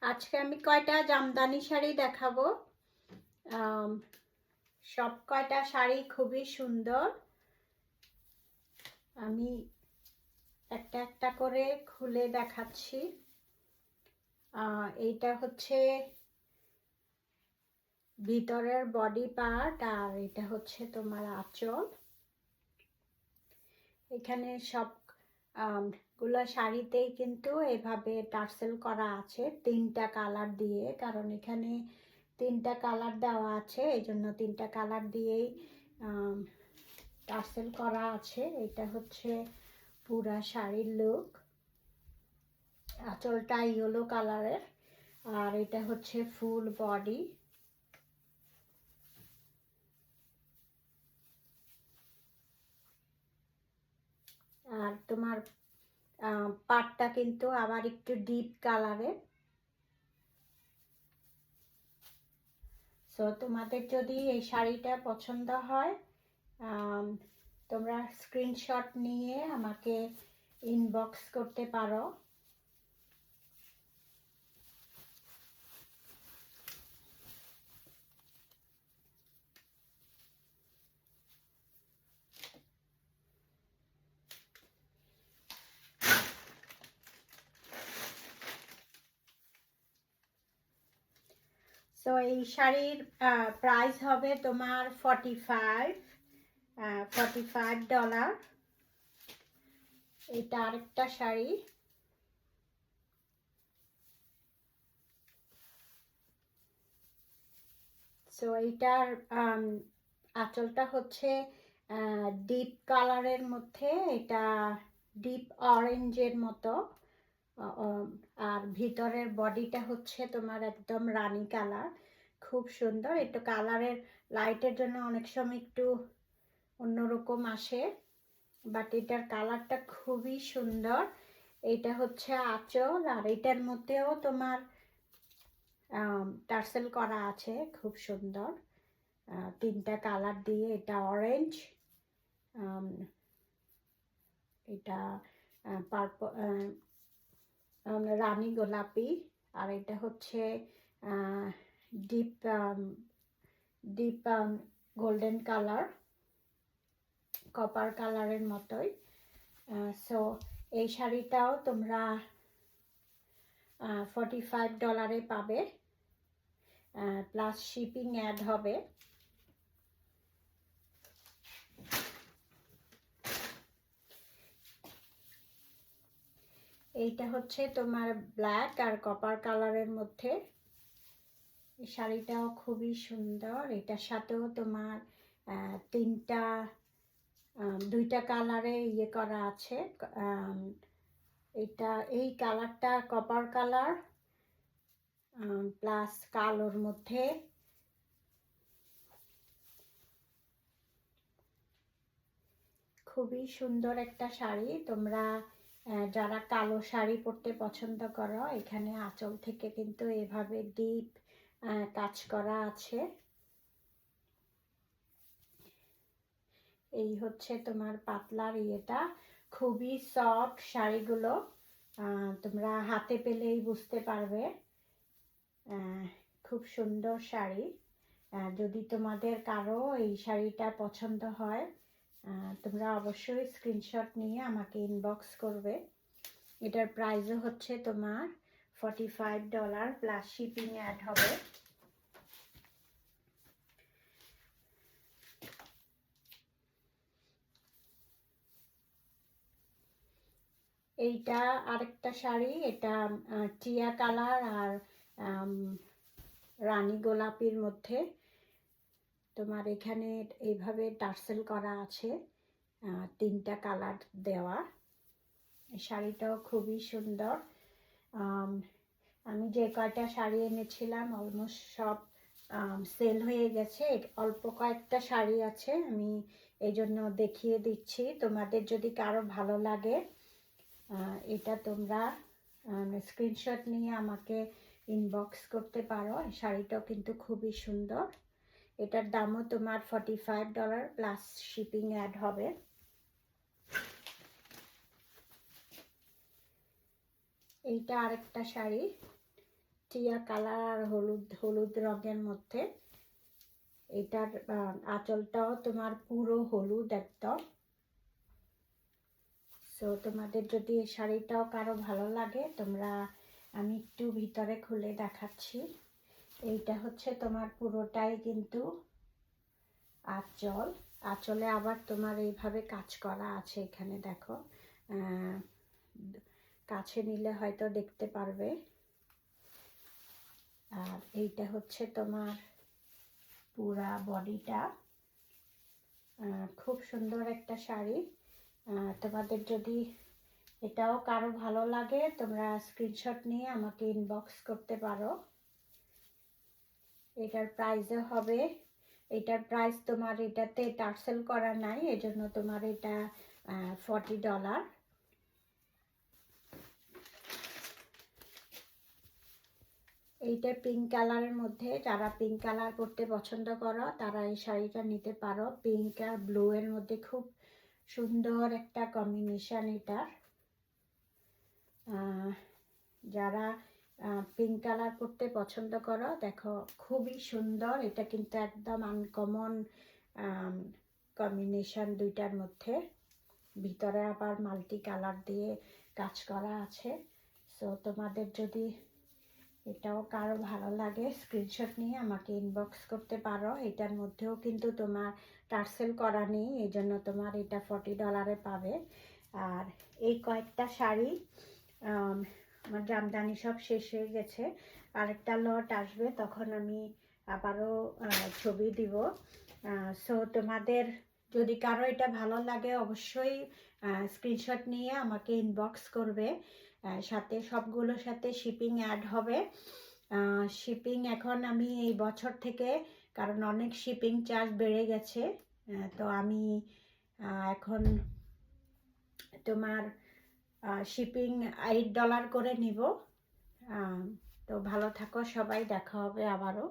আজকে আমি কয়টা জামদানি শাড়ি দেখাবো। সব কয়টা শাড়ি খুবই সুন্দর। আমি একটা একটা করে খুলে দেখাচ্ছি। এইটা হচ্ছে ভিতরের বডি পার্ট, আর এটা হচ্ছে তোমার আঁচল। এখানে সব গুলা শাড়িতেই কিন্তু এভাবে টার্সেল করা আছে 3টা কালার দিয়ে, কারণ এখানে 3টা কালার দেওয়া আছে, এই জন্য 3টা কালার দিয়েই টার্সেল করা আছে। এটা হচ্ছে পুরা শাড়ির লুক। আঁচলটা ইয়েলো কালারের, আর এটা হচ্ছে ফুল বডি। আর তোমার পাটটা কিন্তু আবার একটু ডিপ কালারের। সো তোমাদের যদি এই শাড়িটা পছন্দ হয়, তোমরা স্ক্রিনশট নিয়ে আমাকে ইনবক্স করতে পারো। সো এই শাড়ির প্রাইস হবে তোমার $45। এটা আরেকটা শাড়ি। সো এইটার আঁচলটা হচ্ছে ডিপ কালারের মধ্যে, এটা ডিপ অরেঞ্জের মতো। আর ভিতরের বডিটা হচ্ছে তোমার একদম রানী কালার, খুব সুন্দর। একটু কালারের লাইটের জন্য অনেক সময় একটু অন্যরকম আসে, বাট এটার কালারটা খুবই সুন্দর। এটা হচ্ছে আঁচল, আর এটার মধ্যেও তোমার টার্সেল করা আছে, খুব সুন্দর। 3টা কালার দিয়ে, এটা অরেঞ্জ, এটা পার্পল, রানী গোলাপি, আর এটা হচ্ছে deep deep golden colour, copper কালারের মতোই। সো এই শাড়িটাও তোমরা $45 পাবে, প্লাস শিপিং অ্যাড হবে। এইটা হচ্ছে তোমার ব্ল্যাক আর কপার কালারের মধ্যে। এই শাড়িটাও খুবই সুন্দর। এটার সাথেও তোমার 2টা কালারে ইয়ে করা আছে। এটা এই কালারটা কপার কালার প্লাস কালোর মধ্যে। খুবই সুন্দর একটা শাড়ি। তোমরা যারা কালো শাড়ি পরতে পছন্দ করো, এখানে আঁচল থেকে কিন্তু এভাবে ডিপ কাজ করা আছে। এই হচ্ছে তোমার পাতলার ইয়েটা, খুবই সফট শাড়িগুলো, তোমরা হাতে পেলেই বুঝতে পারবে। খুব সুন্দর শাড়ি। যদি তোমাদের কারো এই শাড়িটা পছন্দ হয়, তোমরা অবশ্যই স্ক্রিনশট নিয়ে আমাকে ইনবক্স করবে। এটার প্রাইসও হচ্ছে তোমার $45, প্লাস শিপিং অ্যাড হবে। এইটা আরেকটা শাড়ি। এটা টিয়া কালার আর রানী গোলাপির মধ্যে। তোমার এখানে এইভাবে টার্সেল করা আছে, 3টা কালার দেওয়া। শাড়িটাও খুবই সুন্দর। আমি যে কয়টা শাড়ি এনেছিলাম অলমোস্ট সব সেল হয়ে গেছে, অল্প কয়েকটা শাড়ি আছে, আমি এই জন্য দেখিয়ে দিচ্ছি। তোমাদের যদি কারো ভালো লাগে, এটা তোমরা স্ক্রিনশট নিয়ে আমাকে ইনবক্স করতে পারো। শাড়িটাও কিন্তু খুবই সুন্দর। এটার দামও তোমার $45, প্লাস শিপিং অ্যাড হবে। এইটা আরেকটা শাড়ি, টিয়া কালার আর হলুদ হলুদ রঙের মধ্যে। এটার আঁচলটাও তোমার পুরো হলুদ একদম। সো তোমাদের যদি এই শাড়িটাও কারো ভালো লাগে, তোমরা, আমি একটু ভিতরে খুলে দেখাচ্ছি। এইটা হচ্ছে তোমার পুরোটাই কিন্তু আঁচল। আঁচলে আবার তোমার এইভাবে কাজ করা আছে, এখানে দেখো, কাছে নিলে হয়তো দেখতে পারবে। আর এইটা হচ্ছে তোমার পুরা বডিটা। খুব সুন্দর একটা শাড়ি। তোমাদের যদি এটাও কারো ভালো লাগে, তোমরা স্ক্রিনশট নিয়ে আমাকে ইনবক্স করতে পারো। এটার প্রাইসও হবে, এটার প্রাইস তোমার, এটাতে টার্সেল করা নাই, এজন্য তোমার এটা $40। এইটা পিঙ্ক কালারের মধ্যে, যারা পিঙ্ক কালার পরতে পছন্দ করো তারা এই শাড়িটা নিতে পারো। পিঙ্ক আর ব্লু এর মধ্যে খুব সুন্দর একটা কম্বিনেশন এটার। যারা পিঙ্ক কালার পরতে পছন্দ করো, দেখো খুবই সুন্দর। এটা কিন্তু একদম আনকমন কম্বিনেশন দুইটার মধ্যে। ভিতরে আবার মাল্টি কালার দিয়ে কাজ করা আছে। সো তোমাদের যদি এটাও কারো ভালো লাগে, স্ক্রিনশট নিয়ে আমাকে ইনবক্স করতে পারো। এটার মধ্যেও কিন্তু তোমার টার্সেল করা নেই, এই জন্য তোমার এটা $40 পাবে। আর এই কয়েকটা শাড়ি আমার জামদানি সব শেষ হয়ে গেছে, আরেকটা লট আসবে, তখন আমি আবারও ছবি দিব। সো তোমাদের যদি কারো এটা ভালো লাগে, অবশ্যই স্ক্রিনশট নিয়ে আমাকে ইনবক্স করবে। সাথে সবগুলোর সাথে শিপিং অ্যাড হবে। শিপিং এখন আমি এই বছর থেকে, কারণ অনেক শিপিং চার্জ বেড়ে গেছে, তো আমি এখন তোমার শিপিং $8 করে নিব। তো ভালো থাকো সবাই, দেখা হবে আবারও।